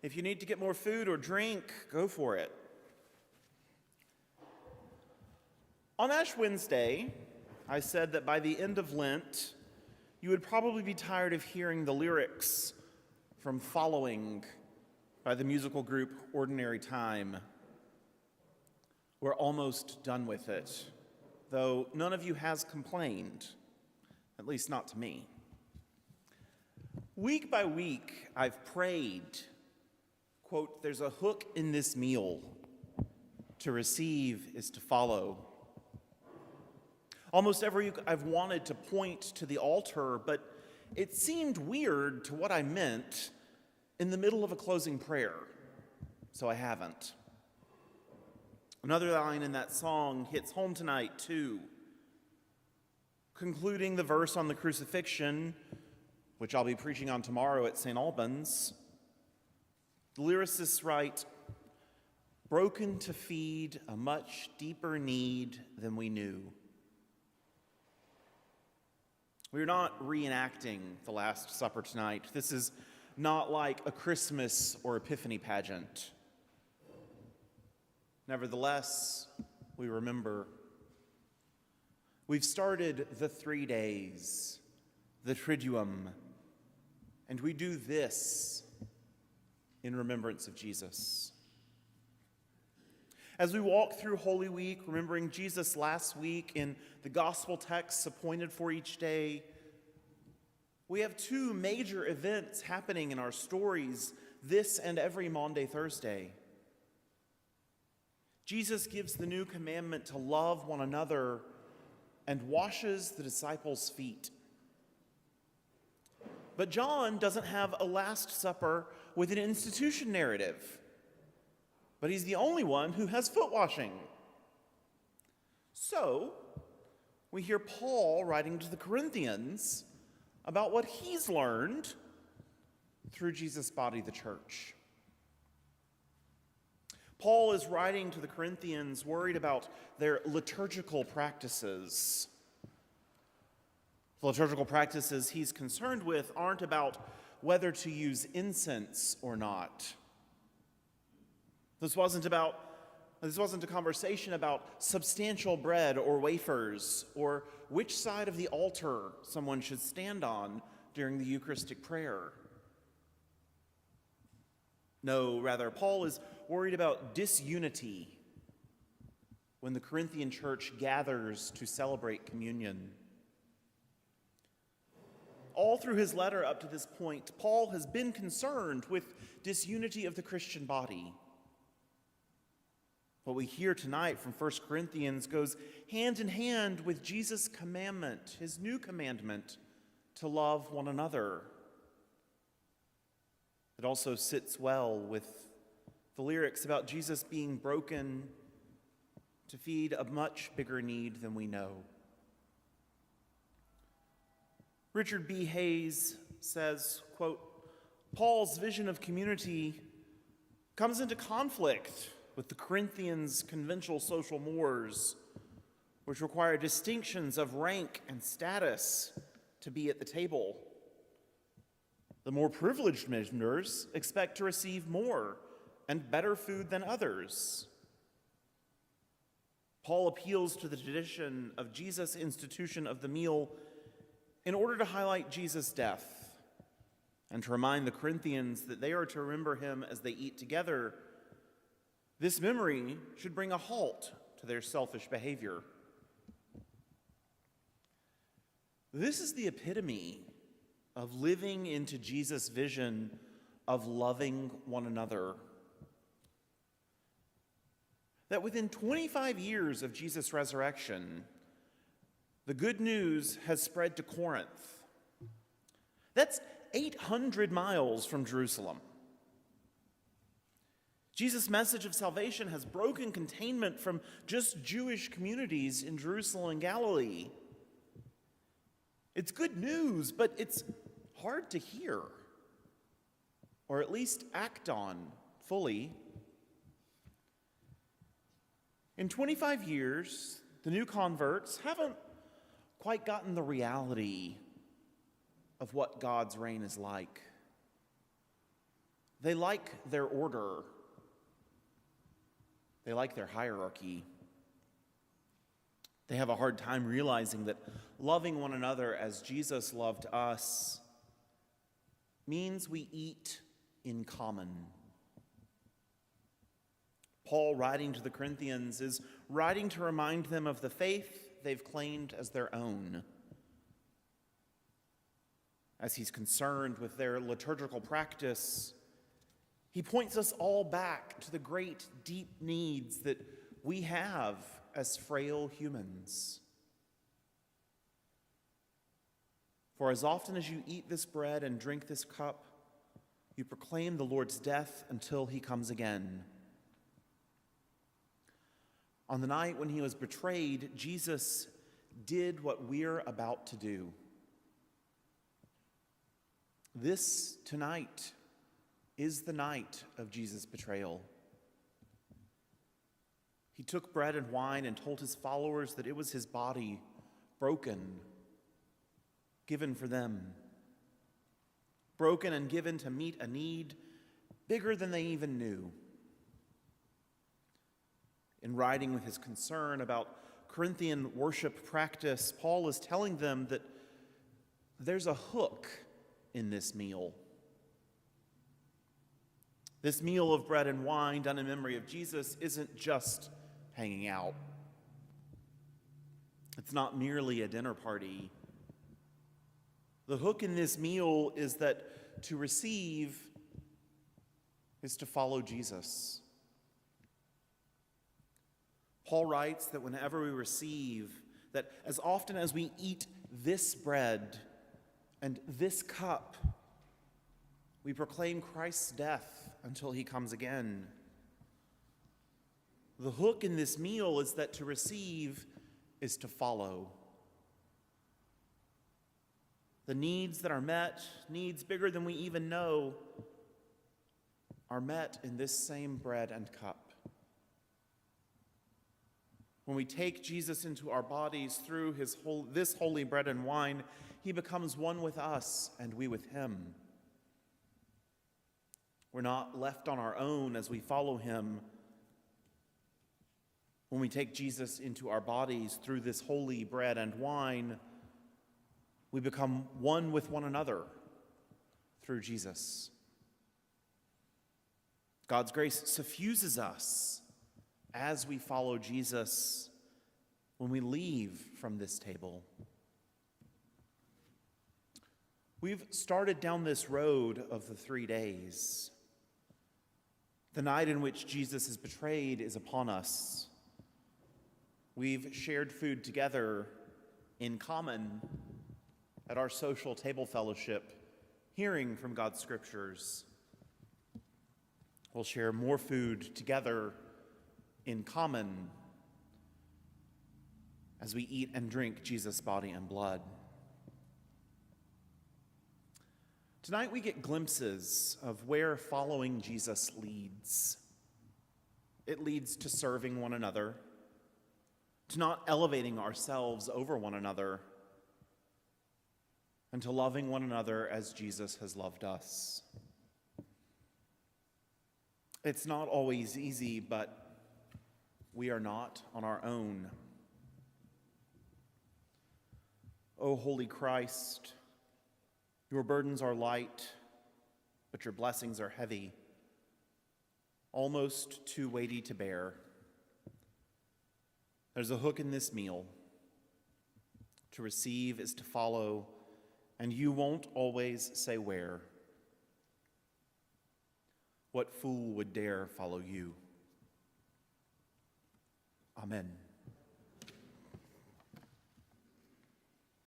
If you need to get more food or drink, go for it. On Ash Wednesday, I said that by the end of Lent, you would probably be tired of hearing the lyrics from Following by the musical group Ordinary Time. We're almost done with it, though none of you has complained, at least not to me. Week by week, I've prayed, quote, "There's a hook in this meal. To receive is to follow." Almost every week I've wanted to point to the altar, but it seemed weird to what I meant in the middle of a closing prayer, so I haven't. Another line in that song hits home tonight, too. Concluding the verse on the crucifixion, which I'll be preaching on tomorrow at St. Albans, the lyricists write, "Broken to feed a much deeper need than we knew." We're not reenacting the Last Supper tonight. This is not like a Christmas or Epiphany pageant. Nevertheless, we remember. We've started the 3 days, the Triduum, and we do this in remembrance of Jesus. As we walk through Holy Week, remembering Jesus last week in the gospel texts appointed for each day, we have two major events happening in our stories this and every Maundy Thursday. Jesus gives the new commandment to love one another and washes the disciples' feet. But John doesn't have a Last Supper with an institution narrative, but he's the only one who has foot washing. So, we hear Paul writing to the Corinthians about what he's learned through Jesus' body, the church. Paul is writing to the Corinthians worried about their liturgical practices. The liturgical practices he's concerned with aren't about whether to use incense or not. This wasn't a conversation about substantial bread or wafers or which side of the altar someone should stand on during the Eucharistic prayer. No, rather, Paul is worried about disunity when the Corinthian church gathers to celebrate communion. All through his letter up to this point, Paul has been concerned with disunity of the Christian body. What we hear tonight from 1 Corinthians goes hand in hand with Jesus' commandment, his new commandment, to love one another. It also sits well with the lyrics about Jesus being broken to feed a much bigger need than we know. Richard B. Hayes says, quote, "Paul's vision of community comes into conflict with the Corinthians' conventional social mores, which require distinctions of rank and status to be at the table. The more privileged members expect to receive more and better food than others. Paul appeals to the tradition of Jesus' institution of the meal in order to highlight Jesus' death and to remind the Corinthians that they are to remember him as they eat together. This memory should bring a halt to their selfish behavior." This is the epitome of living into Jesus' vision of loving one another. That within 25 years of Jesus' resurrection, the good news has spread to Corinth. That's 800 miles from Jerusalem. Jesus' message of salvation has broken containment from just Jewish communities in Jerusalem and Galilee. It's good news, but it's hard to hear, or at least act on fully. In 25 years, the new converts haven't quite gotten the reality of what God's reign is like. They like their order. They like their hierarchy. They have a hard time realizing that loving one another as Jesus loved us means we eat in common. Paul, writing to the Corinthians, is writing to remind them of the faith they've claimed as their own. As he's concerned with their liturgical practice, he points us all back to the great, deep needs that we have as frail humans. For as often as you eat this bread and drink this cup, you proclaim the Lord's death until he comes again. On the night when he was betrayed, Jesus did what we're about to do. This tonight is the night of Jesus' betrayal. He took bread and wine and told his followers that it was his body, broken, given for them. Broken and given to meet a need bigger than they even knew. In writing with his concern about Corinthian worship practice, Paul is telling them that there's a hook in this meal. This meal of bread and wine done in memory of Jesus isn't just hanging out. It's not merely a dinner party. The hook in this meal is that to receive is to follow Jesus. Paul writes that whenever we receive, that as often as we eat this bread and this cup, we proclaim Christ's death until he comes again. The hook in this meal is that to receive is to follow. The needs that are met, needs bigger than we even know, are met in this same bread and cup. When we take Jesus into our bodies through this holy bread and wine, he becomes one with us and we with him. We're not left on our own as we follow him. When we take Jesus into our bodies through this holy bread and wine, we become one with one another through Jesus. God's grace suffuses us as we follow Jesus when we leave from this table. We've started down this road of the 3 days. The night in which Jesus is betrayed is upon us. We've shared food together in common at our social table fellowship, hearing from God's scriptures. We'll share more food together in common as we eat and drink Jesus' body and blood. Tonight we get glimpses of where following Jesus leads. It leads to serving one another, to not elevating ourselves over one another, and to loving one another as Jesus has loved us. It's not always easy, but we are not on our own. O holy Christ, your burdens are light, but your blessings are heavy, almost too weighty to bear. There's a hook in this meal. To receive is to follow, and you won't always say where. What fool would dare follow you? Amen.